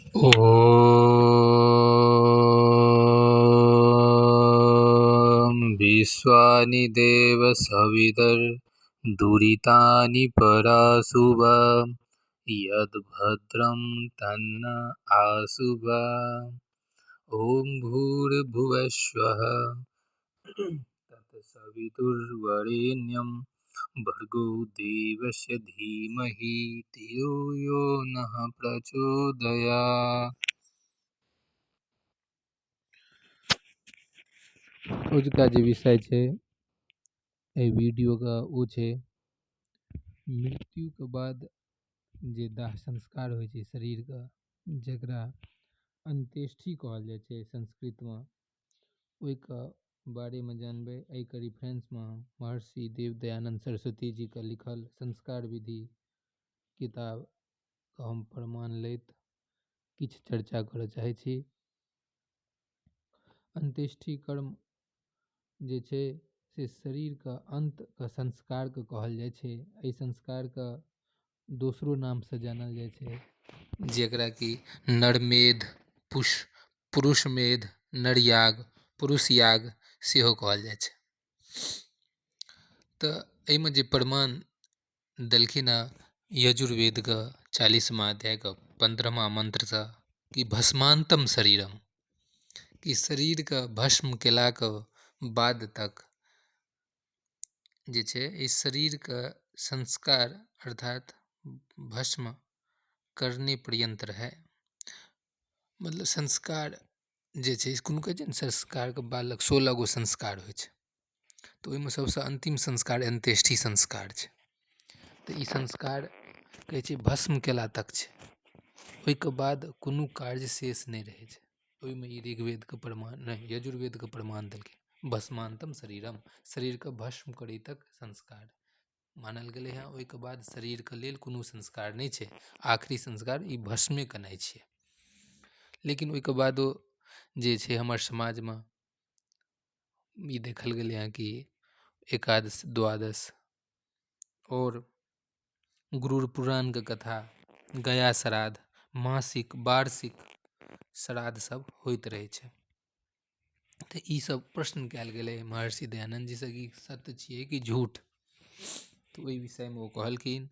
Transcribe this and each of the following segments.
ॐ विश्वानि देव सवितर्दुरितानि पराशुभ यद्भद्रं तन्न आशुभ ॐ भूर्भुवस्वः तत्सवितुर्वरेण्यं भर्गो देवस्य धीमहि धियो यो नः प्रचोदयात्। આજકા જે વિષય છે એ વિડીયો가 ઓ છે मृत्यु के बाद जे दाह संस्कार હોય છે शरीर का जकरा अंत्येष्टि कहल जाइ छै संस्कृत में ओहि के बारे में जानबे। एहि के रेफरेंस में महर्षि देव दयानंद सरस्वती जी के लिखल संस्कार विधि किताब के हम प्रमाण लैत किछ चर्चा करय चाहै छी। अंत्येष्टि कर्म जे छै से शरीर का अंत का संस्कार के कहल जाइ छै। एहि संस्कार का दोसरो नाम से जानल जाइ छै जेकरा कि नरमेध, पुरुषमेध, नरयाग, पुरुष याग सेहो कहल जाइ छै। तऽ एहिमे जे प्रमाण देलखिन हँ यजुर्वेद के 40वां अध्याय के 15वां मंत्र से कि भस्मांतम शरीरम, कि शरीर के भस्म केला के बाद तक जे छै इस शरीर का संस्कार अर्थात भस्म करने पर्यंत रहे। मतलब संस्कार जे छै कोनो कहै छै ने संस्कार के बालक 16 गो संस्कार होइ छै, तऽ ओहिमे सबसे अंतिम संस्कार अंत्येष्टि संस्कार छै। तऽ ई संस्कार कहै छै भस्म केला तक छै, ओहिके बाद कोनो कार्य शेष नहीं रहे छै। ओहिमे ई ऋग्वेद के प्रमाण नहीं यजुर्वेद के प्रमाण देलकै भस्मांतम शरीरम, शरीर के भस्म करे तक संस्कार मानल गेलै हैं। ओहिके बाद शरीर के लेल कोनो संस्कार नहीं छै, आखिरी संस्कार ई भस्मे केनाइ छै। लेकिन ओहिके बादो जे छै हमर समाज में ई देखल गेलै हैं कि एकादश, द्वादश और गुरुर पुराण के कथा, गया श्राद्ध, मासिक, वार्षिक श्राद्ध सब होइत रहे छै। तऽ ई सब प्रश्न कयल गेलै महर्षि दयानंद जी से कि सत्य छियै कि झूठ। तऽ ओहि विषय में ओ कहलखिन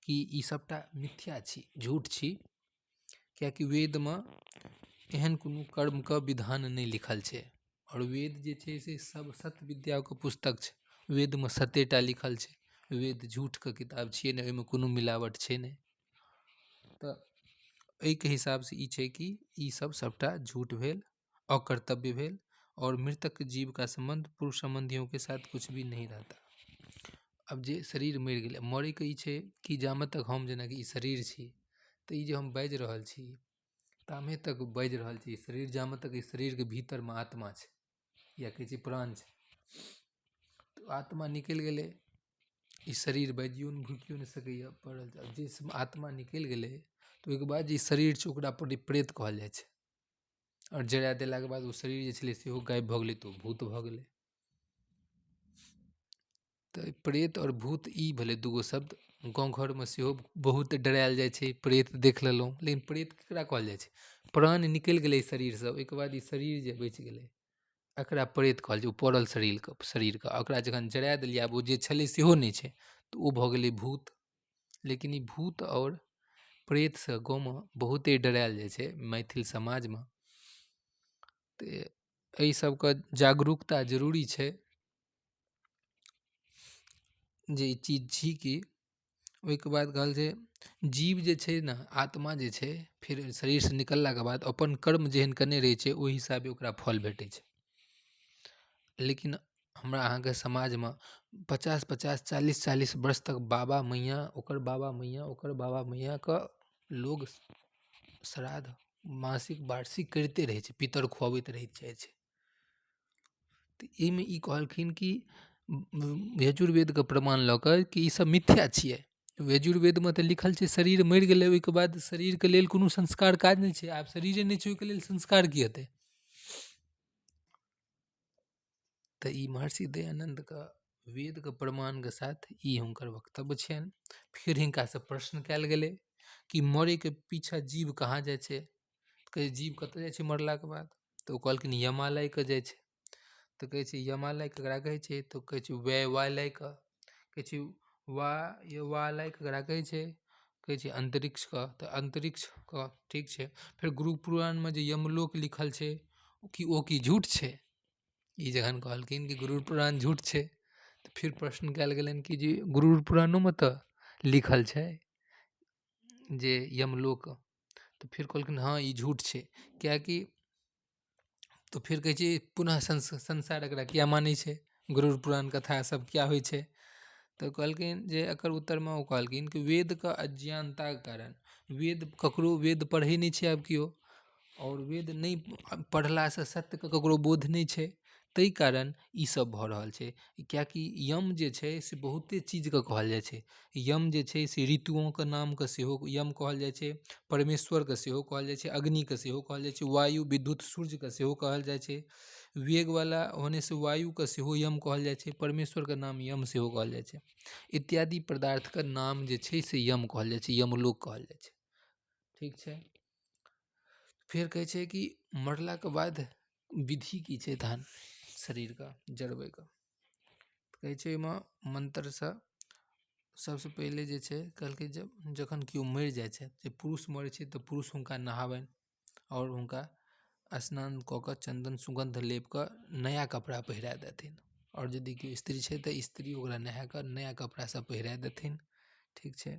कि ई सबटा मिथ्या छी, झूठ छी, कियाकि वेद में एहन कोनो कर्म का विधान नहीं लिखल छै। और वेद जे छै से सब सत्य विद्या के पुस्तक छै, वेद में सत्यटा लिखल छै। वेद झूठ के किताब छियै ने, ओहिमे कोनो मिलावट छै नहीं। तऽ एहि के हिसाब से ई छै कि ई सब सबटा झूठ भेल, अकर्तव्य भेल और मृतक जीव का संबंध पुरुष संबंधियों के साथ कुछ भी नहीं रहता। अब जे शरीर मरि गेलै, मरै के ई छै कि जामे तक हम जेनाकि ई शरीर छी, तऽ ई जे हम बाजि रहल छी तामे तक बाजि रहल छी। शरीर जामे तक ई शरीर के भीतर में आत्मा छै या कहै छै प्राण छै, तो आत्मा निकलि गेलै, ई शरीर बाजियो नहीं भूकियो नहीं सकैए पड़ल। जे आत्मा निकलि गेलै तऽ ओहिके बाद जे शरीर छै ओकरा प्रेत कहल जाइ छै। और जरा देलाके बाद ओ शरीर जे छलै सेहो गायब भऽ गेलै, तऽ ओ भूत भऽ गेलै। तऽ प्रेत और भूत ई भेलै दूगो शब्द। गाँव घर में सेहो बहुत डरायल जाइ छै, प्रेत देख लेलहुँ। लेकिन प्रेत केकरा कहल जाइ छै? प्राण निकलि गेलै शरीरसँ, ओहिके बाद ई शरीर जे बचि गेलै एकरा प्रेत कहल छै। ओ पड़ल शरीरके ओकरा जखन जरा देलियै, आब ओ जे छलै सेहो नहीं छै, तऽ ओ भऽ गेलै भूत। लेकिन ई भूत और प्रेत से गाँव में बहुते डरायल जाइ छै मैथिल समाज में। तऽ एहि सबके जागरूकता जरूरी छै जे ई चीज छी कि। ओहिके बाद कहल छै जीव जे छै ने, आत्मा जे छै फिर शरीर से निकललाके बाद अपन कर्म जेहन कने रहै छै ओहि हिसाबे ओकरा फल भेटै छै। लेकिन हमरा अहाँके समाज में 50-50, 40-40 वर्ष तक बाबा मैया, ओकर बाबा मैया, ओकर बाबा मैया का लोग श्राद्ध मासिक वार्षिक करिते रहै छै, पितर खुआबैत रहै छै। तऽ एहिमे ई कहलखिन कि यजुर्वेद के प्रमाण लऽ कऽ कि ई सब मिथ्या छियै। यजुर्वेद में तऽ लिखल छै शरीर मरि गेलै, ओहिके बाद शरीर के लेल कोनो संस्कार काज नहीं छै। आब शरीरे नहीं छै, ओहिके लेल संस्कार की हेतै? तऽ ई महर्षि दयानंद का वेद के प्रमाण के साथ ई हुनकर वक्तव्य छनि। फिर हिनका से प्रश्न कयल गेलै कि मरे के पीछा जीव कहाँ जाइ छै? कहै जीव कतऽ जाइ छै मरलाके बाद? तऽ ओ कहलखिन यमालयके जाइ छै। तऽ कहै छै यमालय ककरा कहै छै? तऽ कहै छै वायुलयके। कहै छै वालय ककरा कहै छै? कहै छै अंतरिक्षके। तऽ अंतरिक्षके ठीक छै। फेर गुरु पुराणमे जे यमलोक लिखल छै ओ की झूठ छै? ई जखन कहलखिन कि गुरु पुराण झूठ छै, तऽ फिर प्रश्न कयल गेलनि कि जे गुरु पुराणोमे तऽ लिखल छै जे यमलोक। तऽ फिर कहलखिन हाँ ई झूठ छै। किएकि तो फिर कहै छै पुनः संसार एकरा किया मानै छै? गुरु पुराण कथा सब किया होइ छै? तऽ कहलखिन जे एकर उत्तरमे ओ कहलखिन कि वेदके अज्ञानताके कारण, ककरो वेद पढ़ै नहि छै आब केओ, आओर वेद नहि पढ़लासँ सत्यके ककरो बोध नहि छै, ताहि कारण ईसब भऽ रहल छै। किएकि यम जे छै से बहुते चीजके कहल जाइ छै। यम जे छै से ऋतुओंके नामके सेहो यम कहल जाइ छै, परमेश्वरके सेहो कहल जाइ छै, अग्निके सेहो कहल जाइ छै, वायु विद्युत सूर्यके सेहो कहल जाइ छै, वेगवला होनेसँ वायुके सेहो यम कहल जाइ छै, परमेश्वरके नाम यम सेहो कहल जाइ छै, इत्यादि पदार्थके नाम जे छै से यम कहल जाइ छै, यमलोक कहल जाइ छै। ठीक छै। फेर कहै छै कि मरलाके बाद विधि की छै तहन शरीरके जरबैके? कहै छै ओहिमे मन्त्रसँ सबसँ पहिले जे छै कहलकै जखन केओ मरि जाइ छै, जे पुरुष मरै छै तऽ पुरुष हुनका नहाबनि आओर हुनका स्नान कऽ कऽ चन्दन सुगन्ध लेप कऽ नया कपड़ा पहिरा देथिन। आओर यदि केओ स्त्री छै तऽ स्त्री ओकरा नहा कऽ नया कपड़ासँ पहिरा देथिन। ठीक छै।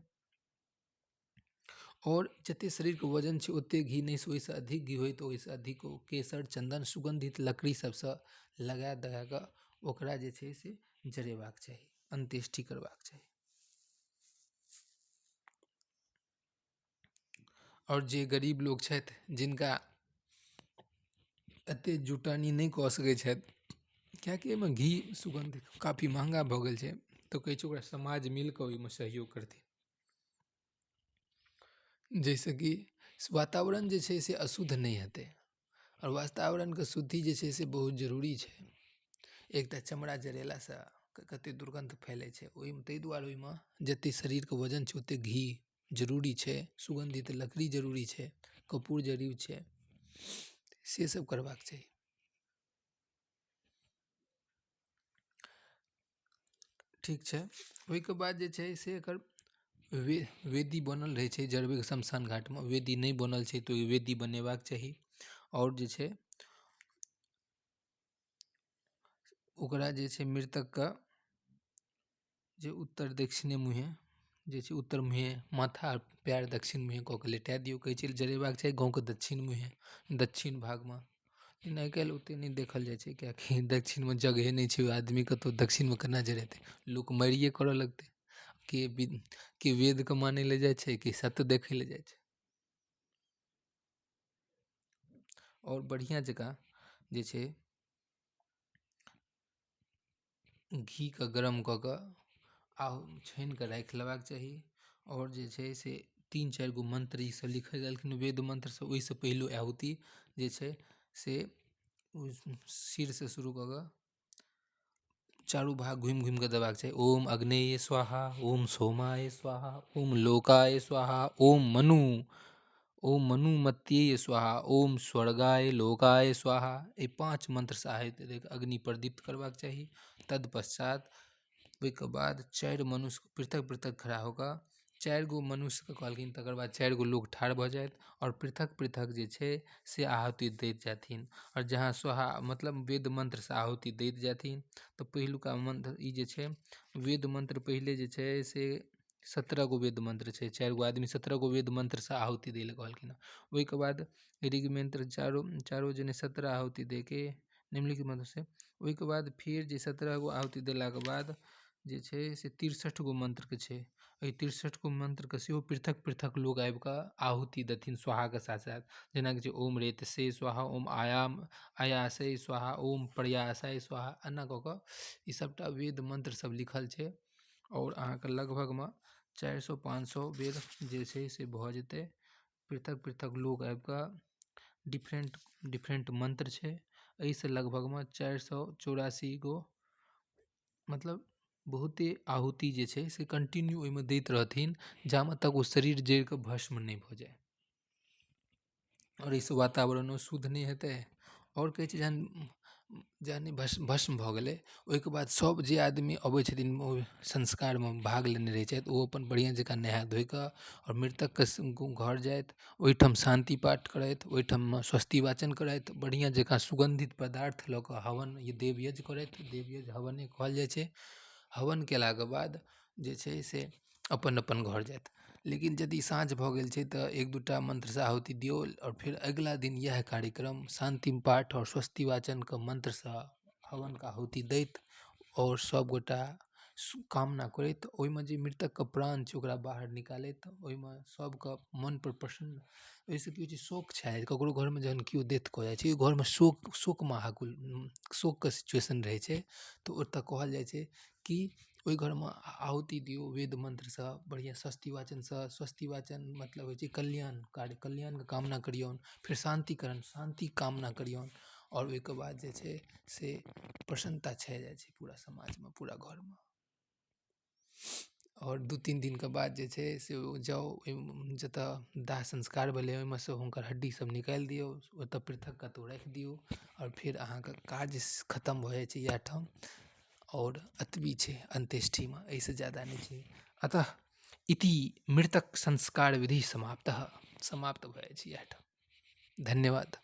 और जतेक शरीरके वजन छै ओतेक घी नहि, ओहिसँ अधिक घी होय तऽ ओहिसँ अधिक ओ केसर चन्दन सुगन्धित लकड़ी सबसँ लगा दगा कऽ ओकरा जे छै से जरेबाक चाही, अन्त्येष्टि करबाक चाही। और जे गरीब लोग छथि जिनका एतेक जुटानी नहि कऽ सकै छथि, किएकि एहिमे घी सुगन्ध काफी महगा भऽ गेल छै, तऽ कहै छै ओकरा समाज मिलकऽ ओहिमे सहयोग करथिन, जाहिसँ कि वातावरण जे छै से अशुद्ध नहि हेतै। आओर वातावरणके शुद्धि जे छै से बहुत जरूरी छै। एकटा चमड़ा जरेलासँ कतेक दुर्गन्ध फैलै छै, ओहिमे ताहि दुआरे ओहिमे जतेक शरीरके वजन छै ओतेक घी जरूरी छै, सुगन्धित लकड़ी जरूरी छै, कपूर जरूरी छै, से सब करबाक चाही। ठीक छै। ओहिके बाद जे छै से एकर वेदी बनल रहै छै जरबैके शमशान घाटमे, वेदी नहि बनल छै तऽ ओहि वेदी बनेबाक चाही। आओर जे छै ओकरा जे छै मृतकके जे उत्तर दक्षिणे मुँहे जे छै उत्तर मुँहे माथा पैर दक्षिण मुँहे कऽ के लेटा दियौ। कहै छै जरेबाक चाही गाँवके दक्षिण मुँहे, दक्षिण भागमे। लेकिन आइ काल्हि ओतेक नहि देखल जाइ छै, किएकि दक्षिणमे जगहे नहि छै, आदमीके तऽ दक्षिणमे केना जरेतै? लोक मारिए करऽ लगतै। के वेदके मानै लए जाइ छै, कि सत्य देखै लए जाइ छै। और बढ़िआँ जकाँ जे छै घीके गरम कऽ कऽ छानि कऽ राखि लेबाक चाही। और जे छै से 3-4 गो मंत्र ईसब लिखल गेलखिन वेद मंत्रसँ, ओहिसँ पहिलो आहुति जे छै से सिरसँ शुरू कऽ कऽ चारू भाग घुमि घुमि कऽ देबाक चाही। ओम अग्नेय स्वाहा, ओम सोमाय स्वाहा, ओम लोकाय स्वाहा, ओम मनुमत्येय स्वाहा, ओम स्वर्गाय लोकाय स्वाहा। एहि 5 मंत्रसँ आहुति दऽ कऽ अग्नि प्रदीप्त करबाक चाही। तत्पश्चात ओहिके बाद 4 मनुष्य पृथक पृथक खड़ा होकऽ 4 गो मनुष्यके कहलखिन, तकर बाद 4 गो लोक ठाढ़ भऽ जाथि आओर पृथक पृथक जे छै से आहुति दैत जाथिन। आओर जहाँ स्वाहा मतलब वेद मन्त्रसँ आहुति दैत जाथिन, तऽ पहिलुका मंत्र ई जे छै वेद मन्त्र पहिले जे छै से 17 गो वेद मन्त्र छै, 4 गो आदमी 17 गो वेद मन्त्रसँ आहुति दै लए कहलखिन। ओहिके बाद ऋग मंत्र चारो जने 17 आहुति दैके निम्नलिखित मंत्र से। ओहिके बाद फिर जे 17 गो आहुति देलाके बाद जे छै से 63 गो मन्त्रके छै। एहि 63 गो मन्त्रके सेहो पृथक पृथक लोक आबि कऽ आहुति देथिन स्वाहाके साथ साथ। जेनाकि छै ओम रेतसे स्वाहा, ओम आयासय स्वाहा, ओम प्रयासय स्वाहा, एना कऽ कऽ ई सबटा वेद मन्त्र सब लिखल छै। और अहाँके लगभगमे 400-500 वेद जे छै से भऽ जेतै। पृथक पृथक लोक आबि कऽ डिफरेंट मंत्र छै। एहिसँ लगभगमे 484 गो मतलब बहुते आहुति जे छै से कंटिन्यू ओहिमे दैत रहथिन, जामे तक ओ शरीर जरि कऽ भस्म नहि भऽ जाय। और एहिसँ वातावरणो शुद्ध नहि हेतै। आओर कहै छै जहन ई भस्म भऽ गेलै, ओहिके बाद सब जे आदमी अबै छथिन ओहि संस्कारमे भाग लेने रहै छथि, ओ अपन बढ़िआँ जकाँ नहा धोइ कऽ आओर मृतकके घर जाथि, ओहिठाम शान्ति पाठ करथि, ओहिठाम स्वस्ति वाचन करथि, बढ़िआँ जकाँ सुगन्धित पदार्थ लऽ कऽ हवन देव यज्ञ करथि, देव यज्ञ हवने कहल जाइ छै। हवन केलाके बाद जे छै से अपन अपन घर जाथि। लेकिन यदि साँझ भऽ गेल छै तऽ एक दूटा मन्त्रसँ आहुति दियौ, आओर फेर अगिला दिन इएह कार्यक्रम शान्ति पाठ आओर स्वस्ति वाचनके मन्त्रसँ हवनके आहुति दैत आओर सभगोटा कामना करैत ओहिमे जे मृतकके प्राण छै ओकरा बाहर निकालैत, ओहिमे सबके मनपर प्रसन्न। ओहिसँ की होइ छै, शोक छा जाइ छै। ककरो घरमे जहन केओ डेथ कऽ जाइ छै, ओहि घरमे शोक महाकुल शोकके सिचुएशन रहै छै, तऽ ओतऽ कहल जाइ छै कि ओहि घरमे आहुति दियौ वेद मन्त्रसँ, बढ़िआँ स्वस्ति वाचनसँ। स्वस्ति वाचन मतलब होइ छै कल्याण कार्य, कल्याणके कामना करिऔन, फेर शान्तिकरण, शान्ति कामना करिऔन, आओर ओहिके बाद जे छै से प्रसन्नता छा जाइ छै पूरा समाजमे, पूरा घरमे। आओर 2-3 दिनके बाद जे छै से जाउ जतऽ दाह संस्कार भेलै ओहिमेसँ हुनकर हड्डी सब निकालि दियौ, ओतऽ पृथक कतौ राखि दियौ, आओर फेर अहाँके काज खतम भऽ जाइ छै इएह ठाम। और एतबी छै अन्त्येष्टिमे, एहिसँ ज़्यादा नहि छै। अतः इति मृतक संस्कार विधि समाप्त भऽ जाइ छै इएह ठाम। धन्यवाद।